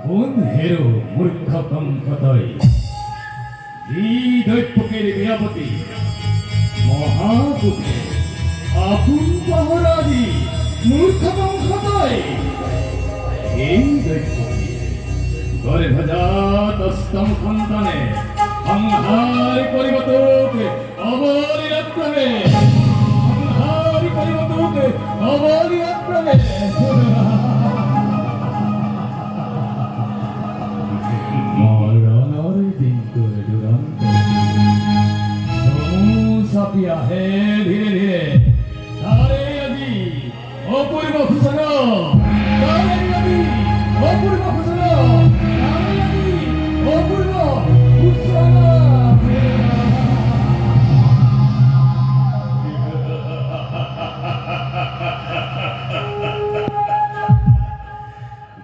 কোন হেরো মূর্খ কঙ্কতই এই দৈত্যকের বিয়াপতি মহাপুত্র আপন পহরাদি মূর্খ কঙ্কতই এই দৈত্যকে ঘরে ভেজা দস্তম সন্তানে সংহার করিব তোকে অবলি আক্রমে সংহার করিব তোকে অবলি আক্রমে মরণর দিন করে দুরন্ত সাপিয়া হে ধীরে ধীরে তারে আজি অপূর্ব ঘোষণ তারে আজি অপূর্ব ঘোষণ তারে আজি অপূর্ব ঘোষণ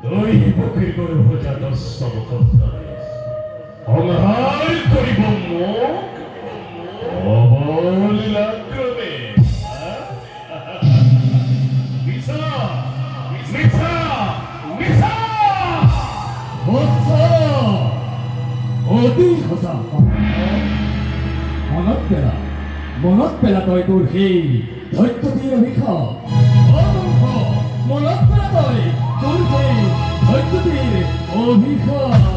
দুই পক্ষের করে ভোজা দস্তব সন্তানে সংহার করিব মুখ অবলীলাক্রমে মিছা মিছা মিছা অতি সঁচা মনত পেলা তই তোৰ সেই ধৈৰ্যটিৰ অভিশাপ মনত পেলা তই তোৰ সেই ধৈৰ্যটিৰ অভিশাপ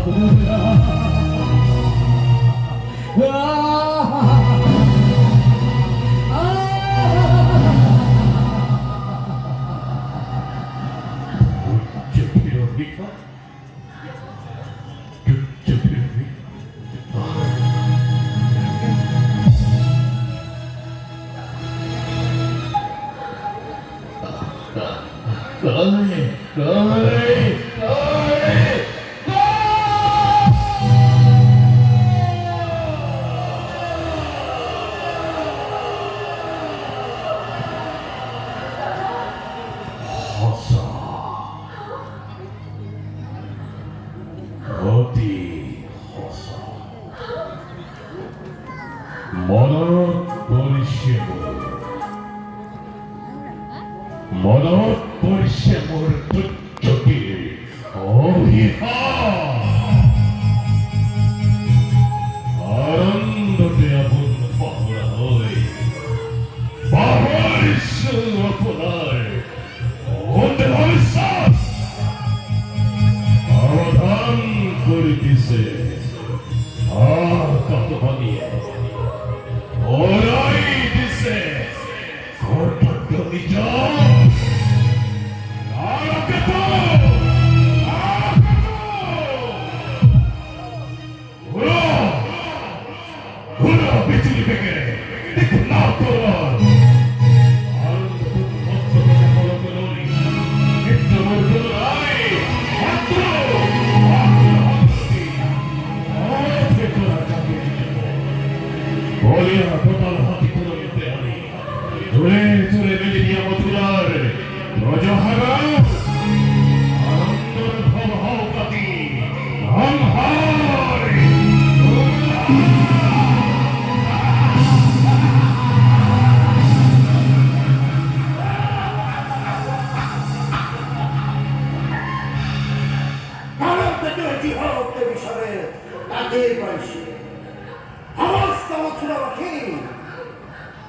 মনত পৰিছে মোৰ তুচ্ছটিৰ অভিশাপ আনন্দতে আপোন পাহৰা হৈ পাহৰিছো আপোনাৰ অন্ধবিশ্বাস সাৱধান কৰি দিছে কাকভনীয়ে ওৰাই দিছে কৰ্তব্য নিজৰ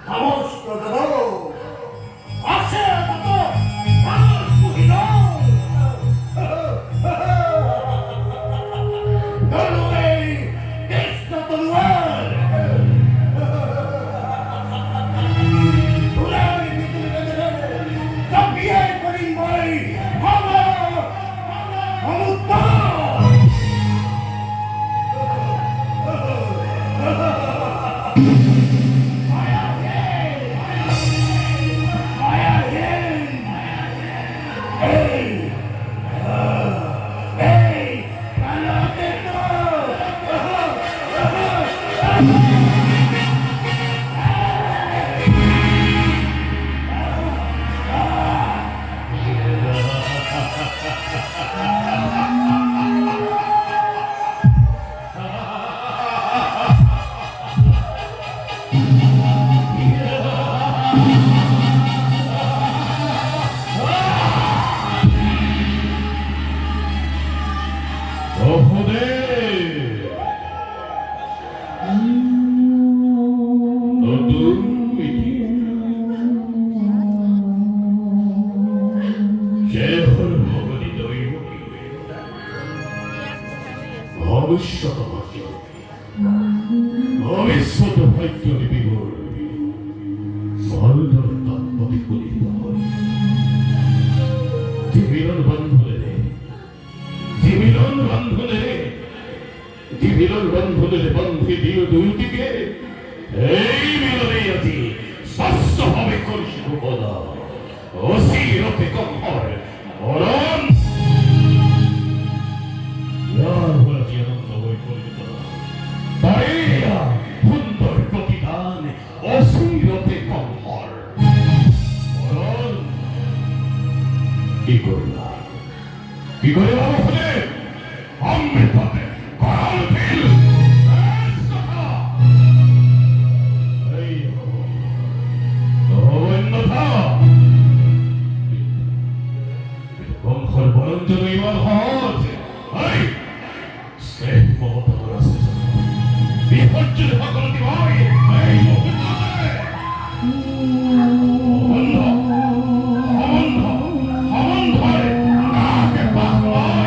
Vamos, Totoro! Hacia, Totoro! Vamos, Fujino! 제발 허건이 너희 목이 어디서도 발견이 비고 말을 딴법이 뿐이다. 디비런 반분에 반피 니어도 uti게 에이 밀어내야지 쌌어하며 거리시고 보다 어시 이렇게 깜헐 어란 야 후라지 않은 너의 거리다 나이야 분돌 거기간 어시 이렇게 깜헐 어란 이거야 바보네 안밀파네 가을필 에스타카 에이호 너웬너다 검컬 버런저도 이만 하지 아이 쎄 먹었다 돌았으자 미헛줄 하거라니 와이 에이 먹었다네 하만다 나게 박와이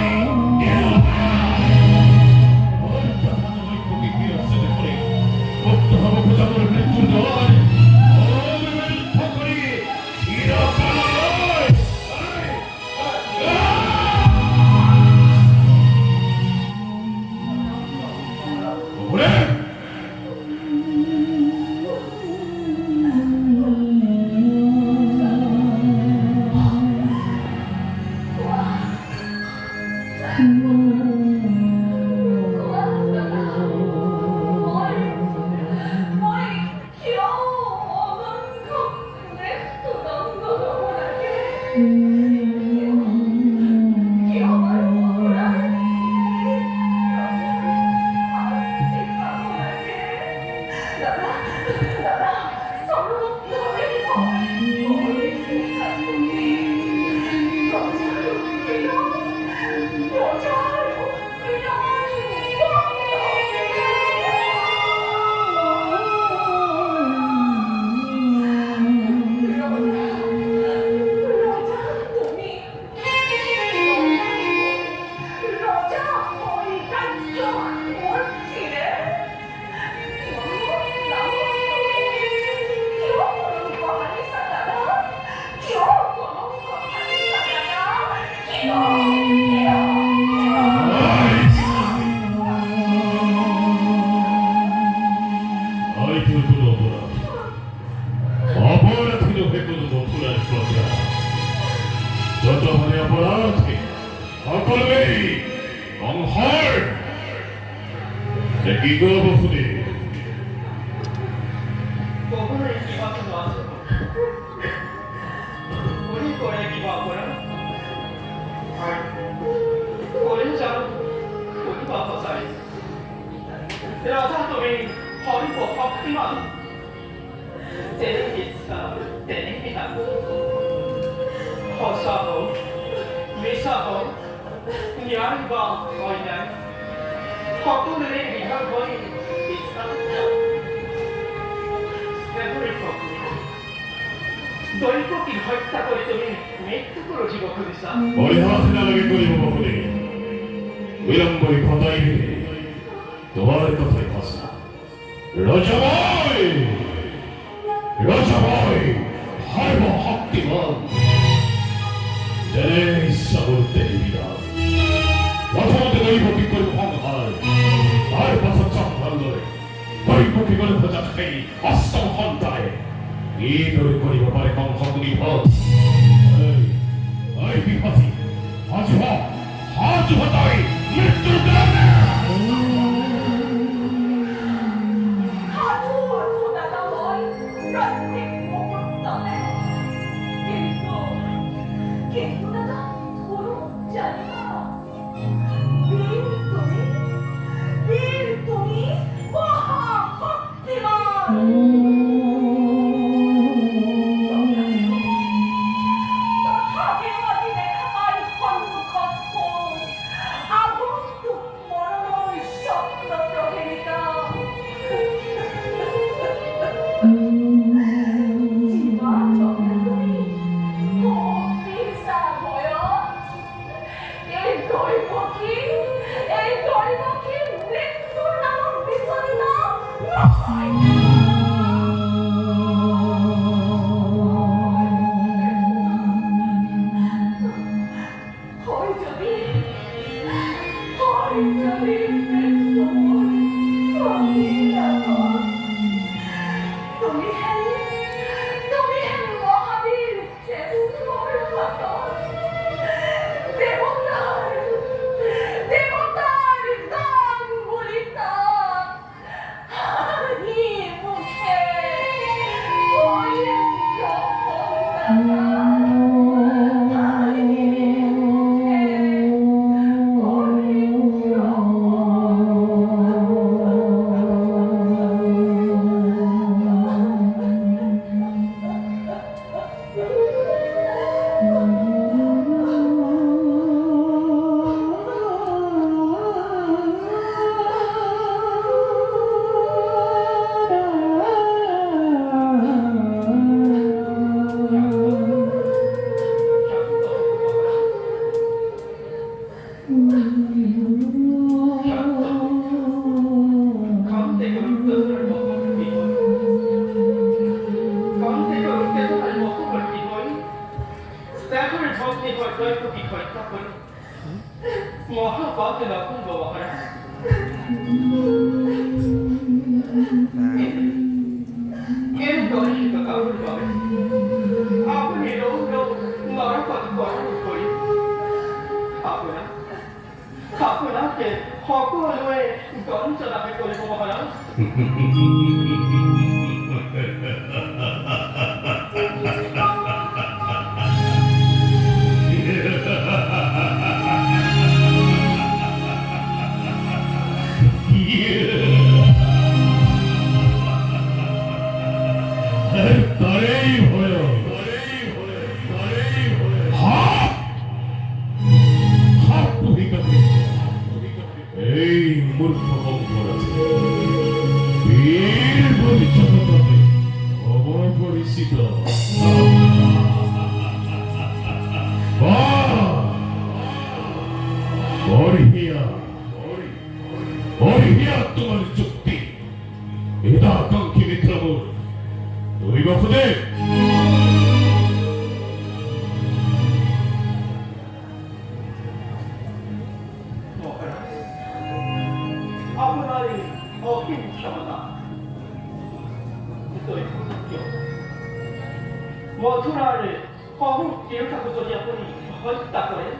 머투라를 허후 기록하고 소리야 보니 헛다 거래.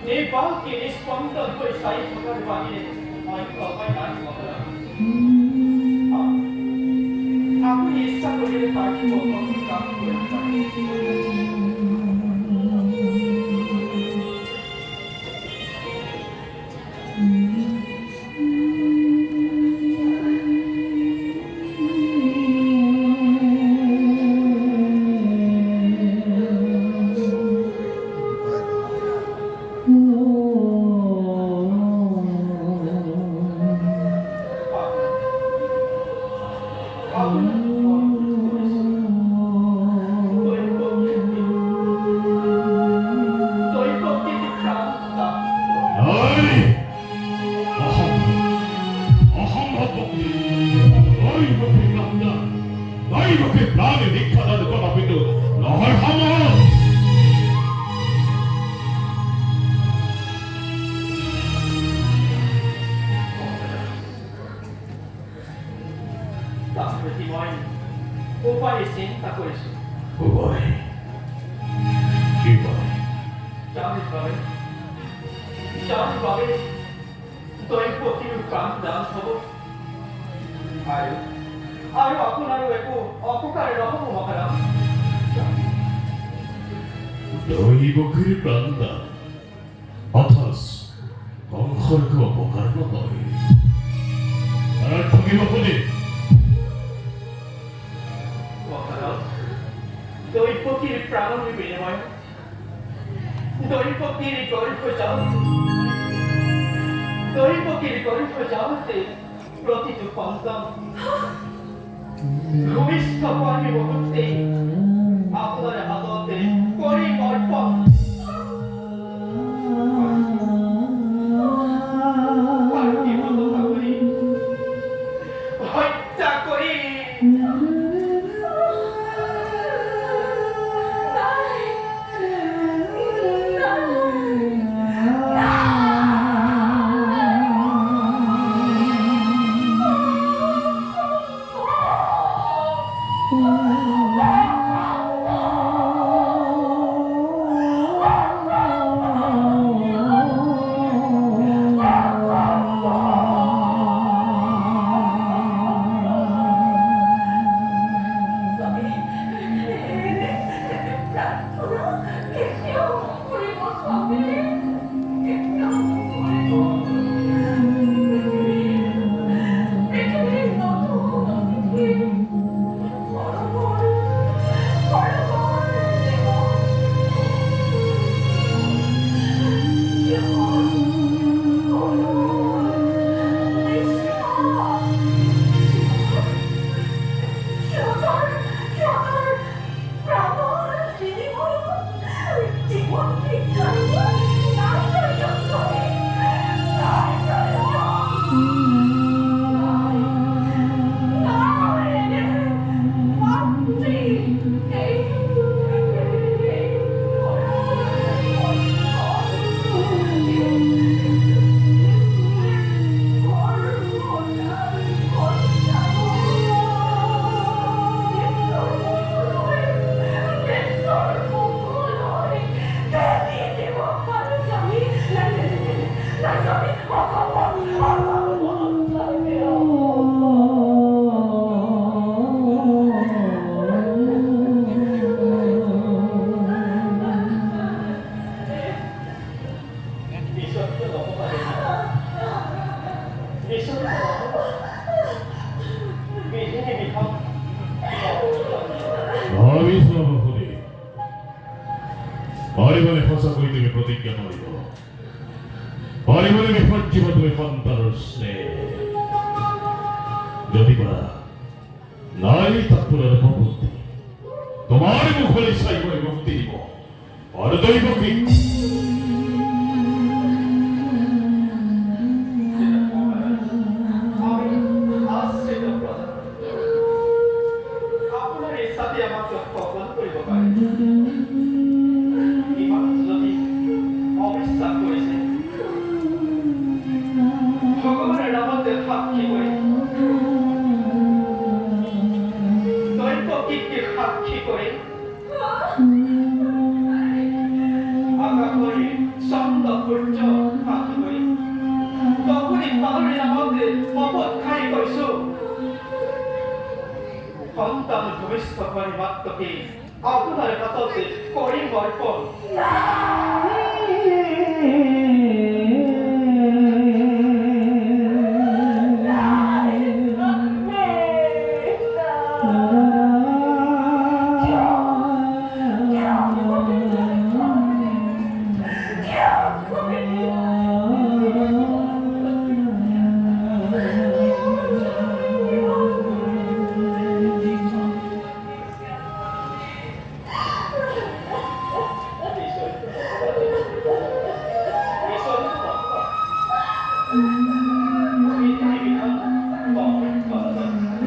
내 밖에 내 스펀던 거의 사이 조각을 봐니 아이가 빨리 나는 거야. 아무리 시작거리를 밝히고 거기 가는 거야. 너희고 그리 란다. 아타스, 엉커르크와 보카르노 너희. 나를 통해 보니. 너희 뽑기를 프랑을 위해 와요. 너희 뽑기를 거를 포장. 너희 뽑기를 거를 포장한테 프로티도 광장. 루이스 타고하니 먹을 때. 아프다래 하더한테 꼬리 멀쩡 바로 입어도 가거리 헐짝거리 আমি সভাপতি পরিবারে ফসা করে তুমি প্রতিজ্ঞা করিব পরিবারে বিপর্যিব তুমি সন্তান স্নেহ যদি বা নাই তৎপরের প্রবৃত্তি তোমার মুখে চাইব এবং দিব আর দৈব কি আমি আশ্রিত প্রধান আপনার এই সাথে আমাকে অপমান করিব পারে ইমান যদি অবিশ্বাস করেছে ভগবানের নামতে সাক্ষী করে দৈব কীর্তির সাক্ষী করে আশা করি চন্দ্র সূর্য সাক্ষী করে তখনই তাহলে আমাদের শপথ খাই কৈছো সন্তান ভবিষ্যৎ মাত্রকে আপনার কাছে করি অর্পণ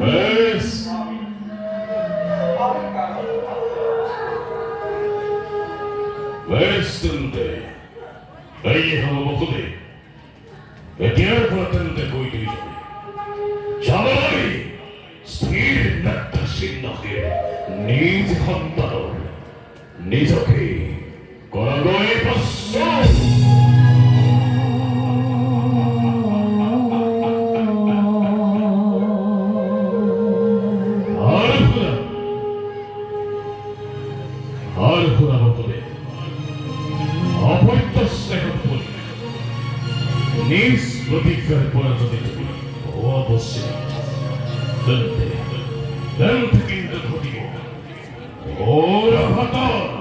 বেশ বেশ তুলতে এই হল বকুদে এতিয়ার পৰা তেন্তে কৈ দুই যাবলৈ স্থিৰ নেত্ৰচিহ্নকে নিজ সন্তানৰ নিজকে কৰাগৈ প্ৰস্তুত নিজ প্রতিজ্ঞার পরাজয় তুমি অবশ্যই কিন্তু ঘটিব ঘোর ঘটনা